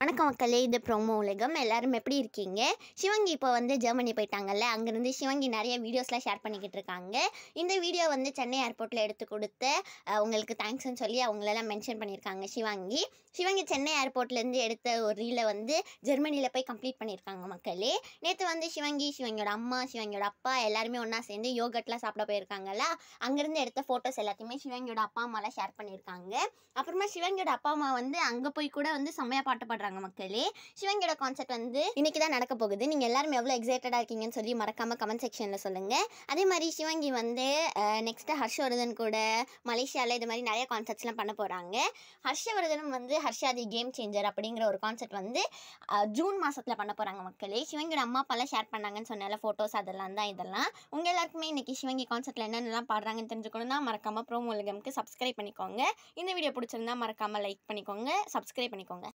வணக்கம் மக்களே, இது ப்ரோமோ உலகம். எல்லாரும் எப்படி இருக்கீங்க? சிவங்கி இப்போ வந்து ஜெர்மனி போயிட்டாங்கல்ல, அங்கேருந்து சிவங்கி நிறைய வீடியோஸ்லாம் ஷேர் பண்ணிக்கிட்டு இருக்காங்க. இந்த வீடியோ வந்து சென்னை ஏர்போர்ட்டில் எடுத்து கொடுத்து உங்களுக்கு தேங்க்ஸ்ன்னு சொல்லி அவங்களெல்லாம் மென்ஷன் பண்ணியிருக்காங்க. சிவங்கி சென்னை ஏர்போர்ட்லேருந்து எடுத்த ஒரு ரீலை வந்து ஜெர்மனியில் போய் கம்ப்ளீட் பண்ணியிருக்காங்க மக்களே. நேற்று வந்து சிவங்கியோட அம்மா, சிவங்கியோட அப்பா எல்லாருமே ஒன்றா சேர்ந்து யோகட்லாம் சாப்பிட போயிருக்காங்கல்ல, அங்கேருந்து எடுத்த ஃபோட்டோஸ் எல்லாத்தையுமே சிவங்கியோட அப்பா அம்மாலாம் ஷேர் பண்ணியிருக்காங்க. அப்புறமா சிவங்கியோட அப்பா அம்மா வந்து அங்கே போய் கூட வந்து செம்மையாக பாட்டு பாடுறாங்க மக்களே. சிவங்கியோட கான்செர்ட் வந்து இன்னைக்கு தான் நடக்க போகுது. நீங்கள் எல்லாரும் எவ்வளோ எக்ஸைட்டடாக இருக்கீங்கன்னு சொல்லி மறக்காமல் கமெண்ட் செக்ஷனில் சொல்லுங்கள். அதே மாதிரி சிவங்கி வந்து நெக்ஸ்ட்டு ஹர்ஷவர்தன் கூட மலேசியாவில் இது மாதிரி நிறைய கான்செர்ட்ஸ்லாம் பண்ண போகிறாங்க. ஹர்ஷவர்தனும் வந்து ஹர்ஷாதி கேம் சேஞ்சர் அப்படிங்கிற ஒரு கான்செர்ட் வந்து ஜூன் மாதத்தில் பண்ண போகிறாங்க மக்களே. சிவங்கியோட அம்மா அப்பாலாம் ஷேர் பண்ணாங்கன்னு சொன்னால ஃபோட்டோஸ் அதெல்லாம் தான் இதெல்லாம். உங்கள் எல்லாருக்குமே இன்றைக்கி சிவங்கி கான்செர்ட்டில் என்னென்னலாம் பாடுறாங்கன்னு தெரிஞ்சுக்கணும்னா மறக்காமல் ப்ரோமோ உலகம்க்கு சப்ஸ்கிரைப் பண்ணிக்கோங்க. இந்த வீடியோ பிடிச்சிருந்தா மறக்காமல் லைக் பண்ணிக்கோங்க, சப்ஸ்கிரைப் பண்ணிக்கோங்க.